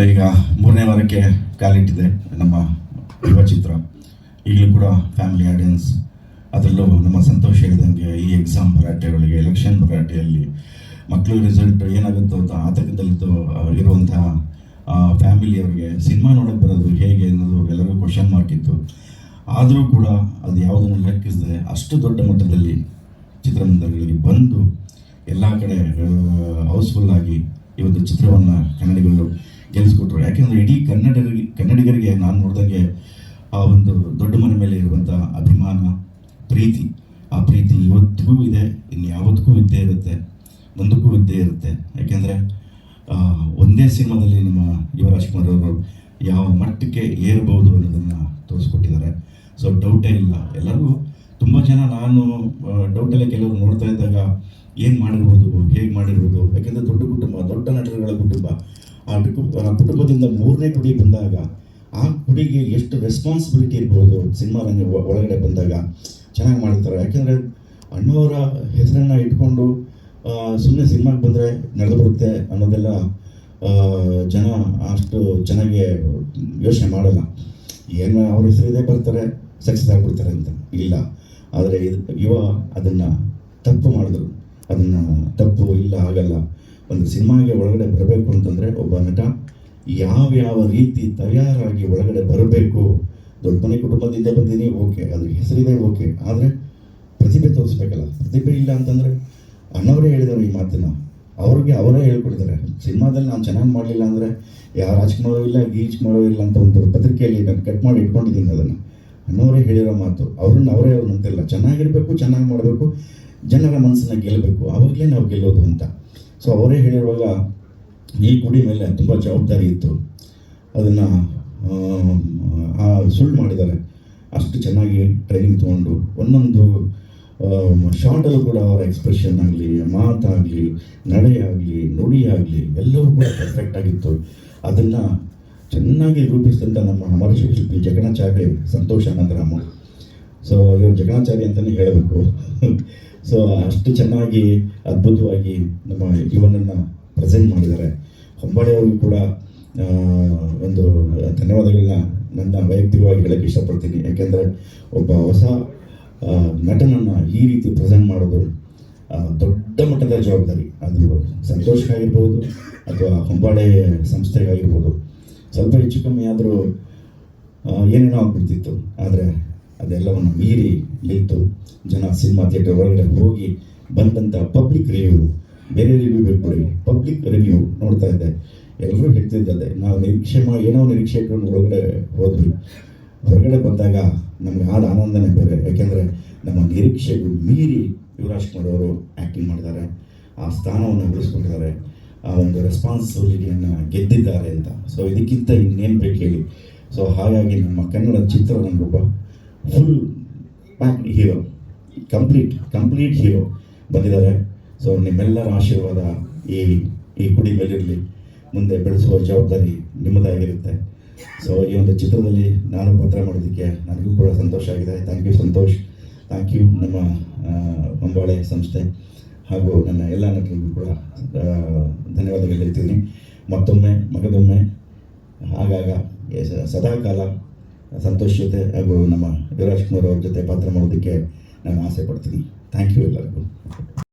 ಈಗ 3ನೇ ವಾರಕ್ಕೆ ಕಾಲಿಟ್ಟಿದೆ ನಮ್ಮ ಯುವ ಚಿತ್ರ. ಈಗಲೂ ಕೂಡ ಫ್ಯಾಮಿಲಿ ಆಡಿಯನ್ಸ್, ಅದರಲ್ಲೂ ನಮ್ಮ ಸಂತೋಷ ಹೇಳಿದಂಗೆ ಈ ಎಕ್ಸಾಮ್ ಭರಾಟೆಗಳಿಗೆ, ಎಲೆಕ್ಷನ್ ಭರಾಟೆಯಲ್ಲಿ ಮಕ್ಕಳು ರಿಸಲ್ಟ್ ಏನಾಗುತ್ತೋ ಅಂತ ಆತಂಕದಲ್ಲಿದ್ದು ಇರುವಂಥ ಫ್ಯಾಮಿಲಿಯವರಿಗೆ ಸಿನಿಮಾ ನೋಡೋಕ್ಕೆ ಬರೋದು ಹೇಗೆ ಅನ್ನೋದು ಎಲ್ಲರಿಗೂ ಕ್ವಶನ್ ಮಾರ್ಕ್ ಇತ್ತು. ಆದರೂ ಕೂಡ ಅದು ಯಾವುದನ್ನು ಲೆಕ್ಕಿಸದೆ ಅಷ್ಟು ದೊಡ್ಡ ಮಟ್ಟದಲ್ಲಿ ಚಿತ್ರಮಂದಿರಗಳಿಗೆ ಬಂದು ಎಲ್ಲ ಕಡೆ ಹೌಸ್ಫುಲ್ಲಾಗಿ ಈ ಒಂದು ಚಿತ್ರವನ್ನು ಕನ್ನಡಿಗರು ಗೆಲ್ಲಿಸ್ಕೊಟ್ರು. ಯಾಕೆಂದರೆ ಇಡೀ ಕನ್ನಡಿಗರಿಗೆ ನಾನು ನೋಡಿದಂಗೆ ಆ ಒಂದು ದೊಡ್ಡ ಮನೆ ಮೇಲೆ ಇರುವಂಥ ಅಭಿಮಾನ, ಪ್ರೀತಿ, ಆ ಪ್ರೀತಿ ಇವತ್ತಿಗೂ ಇದೆ, ಇನ್ನು ಯಾವತ್ತಿಗೂ ಇದ್ದೇ ಇರುತ್ತೆ, ಮುಂದಕ್ಕೂ ಇದ್ದೇ ಇರುತ್ತೆ. ಯಾಕೆಂದರೆ ಒಂದೇ ಸಿನಿಮಾದಲ್ಲಿ ನಮ್ಮ ಯುವರಾಜ್ಕುಮಾರ್ ಅವರು ಯಾವ ಮಟ್ಟಕ್ಕೆ ಏರ್ಬೋದು ಅನ್ನೋದನ್ನು ತೋರಿಸ್ಕೊಟ್ಟಿದ್ದಾರೆ. ಸೊ ಡೌಟೇ ಇಲ್ಲ. ಎಲ್ಲರಿಗೂ ತುಂಬ ಜನ, ನಾನು ಡೌಟಲ್ಲೇ ಕೆಲವರು ನೋಡ್ತಾ ಇದ್ದಾಗ ಏನು ಮಾಡಿರ್ಬೋದು, ಹೇಗೆ ಮಾಡಿರ್ಬೋದು. ಯಾಕೆಂದರೆ ದೊಡ್ಡ ಕುಟುಂಬ, ದೊಡ್ಡ ನಟರುಗಳ ಕುಟುಂಬ, ಆ ಕುಟುಂಬದಿಂದ 3ನೇ ಕುಡಿ ಬಂದಾಗ ಆ ಕುಡಿಗೆ ಎಷ್ಟು ರೆಸ್ಪಾನ್ಸಿಬಿಲಿಟಿ ಇರ್ಬೋದು ಸಿನಿಮಾ ರಂಗ ಒಳಗಡೆ ಬಂದಾಗ ಚೆನ್ನಾಗಿ ಮಾಡಿರ್ತಾರೆ. ಯಾಕೆಂದರೆ ಅಣ್ಣವರ ಹೆಸರನ್ನು ಇಟ್ಕೊಂಡು ಸುಮ್ಮನೆ ಸಿನಿಮಾಗೆ ಬಂದರೆ ನಡೆದು ಬರುತ್ತೆ ಅನ್ನೋದೆಲ್ಲ ಜನ ಅಷ್ಟು ಚೆನ್ನಾಗಿ ಯೋಚನೆ ಮಾಡಲ್ಲ. ಏನು ಅವ್ರ ಹೆಸರಿದೆ ಬರ್ತಾರೆ, ಸಕ್ಸಸ್ ಆಗಿಬಿಡ್ತಾರೆ ಅಂತ ಇಲ್ಲ. ಆದರೆ ಯುವ ಅದನ್ನು ತಪ್ಪು ಮಾಡಿದ್ರು. ಅದನ್ನು ತಪ್ಪು ಇಲ್ಲ, ಆಗಲ್ಲ. ಒಂದು ಸಿನಿಮಾಗೆ ಒಳಗಡೆ ಬರಬೇಕು ಅಂತಂದರೆ ಒಬ್ಬ ನಟ ಯಾವ ರೀತಿ ತಯಾರಾಗಿ ಒಳಗಡೆ ಬರಬೇಕು. ದೊಡ್ಡ ಮನೆ ಕುಟುಂಬದಿಂದ ಬಂದೀನಿ, ಓಕೆ, ಅದ್ರ ಹೆಸರಿದೆ, ಓಕೆ, ಆದರೆ ಪ್ರತಿಭೆ ತೋರಿಸ್ಬೇಕಲ್ಲ. ಪ್ರತಿಭೆ ಇಲ್ಲ ಅಂತಂದರೆ ಅಣ್ಣವರೇ ಹೇಳಿದ್ದಾರೆ ಈ ಮಾತನ್ನು, ಅವ್ರಿಗೆ ಅವರೇ ಹೇಳ್ಕೊಡ್ತಾರೆ. ಸಿನಿಮಾದಲ್ಲಿ ನಾನು ಚೆನ್ನಾಗಿ ಮಾಡಲಿಲ್ಲ ಅಂದರೆ ಯಾವ ರಾಜ್ಕುಮಾರೂ ಇಲ್ಲ, ಗೀಜ್ಕುಮಾರೂ ಇಲ್ಲ ಅಂತ ಒಂದು ಪತ್ರಿಕೆಯಲ್ಲಿ ನಾನು ಕಟ್ ಮಾಡಿ ಇಟ್ಕೊಂಡಿದ್ದೀನಿ. ಅದನ್ನು ಅಣ್ಣವರೇ ಹೇಳಿರೋ ಮಾತು. ಅವರೇ ಅಂತಿಲ್ಲ. ಚೆನ್ನಾಗಿರಬೇಕು, ಚೆನ್ನಾಗಿ ಮಾಡಬೇಕು, ಜನರ ಮನಸ್ಸನ್ನು ಗೆಲ್ಲಬೇಕು, ಆವಾಗಲೇ ನಾವು ಗೆಲ್ಲೋದು ಅಂತ. ಸೊ ಅವರೇ ಹೇಳಿರುವಾಗ ಈ ಕುಡಿ ಮೇಲೆ ತುಂಬ ಜವಾಬ್ದಾರಿ ಇತ್ತು. ಅದನ್ನು ಸುಳ್ಳು ಮಾಡಿದ್ದಾರೆ. ಅಷ್ಟು ಚೆನ್ನಾಗಿ ಟ್ರೈನಿಂಗ್ ತೊಗೊಂಡು ಒಂದೊಂದು ಶಾರ್ಟಲ್ಲೂ ಕೂಡ ಅವರ ಎಕ್ಸ್ಪ್ರೆಷನ್ ಆಗಲಿ, ಮಾತಾಗಲಿ, ನಡೆಯಾಗಲಿ, ನುಡಿಯಾಗಲಿ ಎಲ್ಲವೂ ಕೂಡ ಪರ್ಫೆಕ್ಟ್ ಆಗಿತ್ತು. ಅದನ್ನು ಚೆನ್ನಾಗಿ ರೂಪಿಸಿದಂಥ ನಮ್ಮ ಅಮರ ಶಿಲ್ಪಿ ಜಕಣಾಚಾರ್ಯ ಸಂತೋಷ್ ಅನಂತರಾಮ. ಸೊ ಇವರು ಜಕಣಾಚಾರ್ಯ ಅಂತಲೇ ಹೇಳಬೇಕು. ಸೊ ಅಷ್ಟು ಚೆನ್ನಾಗಿ ಅದ್ಭುತವಾಗಿ ನಮ್ಮ ಇವನನ್ನು ಪ್ರೆಸೆಂಟ್ ಮಾಡಿದ್ದಾರೆ. ಹೊಂಬಾಳೆಯವ್ರಿಗೂ ಕೂಡ ಒಂದು ಧನ್ಯವಾದಗಳನ್ನ ನನ್ನ ವೈಯಕ್ತಿಕವಾಗಿ ಹೇಳೋಕ್ಕೆ ಇಷ್ಟಪಡ್ತೀನಿ. ಯಾಕೆಂದರೆ ಒಬ್ಬ ಹೊಸ ನಟನನ್ನು ಈ ರೀತಿ ಪ್ರೆಸೆಂಟ್ ಮಾಡೋದು ದೊಡ್ಡ ಮಟ್ಟದ ಜವಾಬ್ದಾರಿ. ಅದು ಸಂತೋಷಕ್ಕಾಗಿರ್ಬೋದು ಅಥವಾ ಹೊಂಬಾಳೆ ಸಂಸ್ಥೆಗಾಗಿರ್ಬೋದು. ಸ್ವಲ್ಪ ಹೆಚ್ಚು ಕಮ್ಮಿ ಆದರೂ ಏನೇನೋ ಆಗ್ಬಿಡ್ತಿತ್ತು. ಆದರೆ ಅದೆಲ್ಲವನ್ನು ಮೀರಿ ನಿಂತು ಜನ ಸಿನಿಮಾ ಥಿಯೇಟರ್ ಒಳಗಡೆ ಹೋಗಿ ಬಂದಂಥ ಪಬ್ಲಿಕ್ ರಿವ್ಯೂ, ಬೇರೆ ರಿವ್ಯೂ ಬಿಟ್ಬಿಡಿ, ಪಬ್ಲಿಕ್ ರಿವ್ಯೂ ನೋಡ್ತಾ ಇದ್ದೆ. ಎಲ್ಲರೂ ಹೇಳ್ತಿದ್ದದೆ, ನಾವು ಏನೋ ನಿರೀಕ್ಷೆ ಇಟ್ಕೊಂಡು ಹೊರಗಡೆ ಬಂದಾಗ ನಮ್ಗೆ ಆದ ಆನಂದನೇ ಬೇರೆ. ಯಾಕೆಂದರೆ ನಮ್ಮ ನಿರೀಕ್ಷೆಗೂ ಮೀರಿ ಯುವರಾಜ್ಕುಮಾರ್ ಅವರು ಆ್ಯಕ್ಟಿಂಗ್ ಮಾಡಿದ್ದಾರೆ, ಆ ಸ್ಥಾನವನ್ನು ಉಳಿಸ್ಕೊಂಡಿದ್ದಾರೆ, ಆ ಒಂದು ರೆಸ್ಪಾನ್ಸಿಬಿಲಿಟಿಯನ್ನು ಗೆದ್ದಿದ್ದಾರೆ ಅಂತ. ಸೊ ಇದಕ್ಕಿಂತ ಇನ್ನೇನು ಬೇಕು ಹೇಳಿ. ಸೊ ಹಾಗಾಗಿ ನಮ್ಮ ಕನ್ನಡ ಚಿತ್ರ ನಮಗೊಬ್ಬ full packed hero, complete hero ಬಂದಿದ್ದಾರೆ. ಸೊ ನಿಮ್ಮೆಲ್ಲರ ಆಶೀರ್ವಾದ ಈ ಕುಡಿ ಮೇಲಿರಲಿ. ಮುಂದೆ ಬೆಳೆಸುವ ಜವಾಬ್ದಾರಿ ನಿಮ್ಮದಾಗಿರುತ್ತೆ. ಸೊ ಈ ಒಂದು ಚಿತ್ರದಲ್ಲಿ ನಾನು ಪಾತ್ರ ಮಾಡೋದಕ್ಕೆ ನನಗೂ ಕೂಡ ಸಂತೋಷ ಆಗಿದೆ. Thank you Santosh, thank you ನಮ್ಮ ಹೊಂಬಾಳೆ ಸಂಸ್ಥೆ ಹಾಗೂ ನನ್ನ ಎಲ್ಲ ನಟರಿಗೂ ಕೂಡ ಧನ್ಯವಾದಗಳು ಹೇಳ್ತೀನಿ. ಮತ್ತೊಮ್ಮೆ ಮಗದೊಮ್ಮೆ ಆಗಾಗ ಸದಾಕಾಲ ಸಂತೋಷ್ ಜೊತೆ ಹಾಗೂ ನಮ್ಮ ಯುವರಾಜ್ಕುಮಾರ್ ಅವ್ರ ಜೊತೆ ಪಾತ್ರ ಮಾಡೋದಕ್ಕೆ ನಾನು ಆಸೆ ಪಡ್ತೀನಿ. ಥ್ಯಾಂಕ್ ಯು ಎಲ್ಲರಿಗೂ.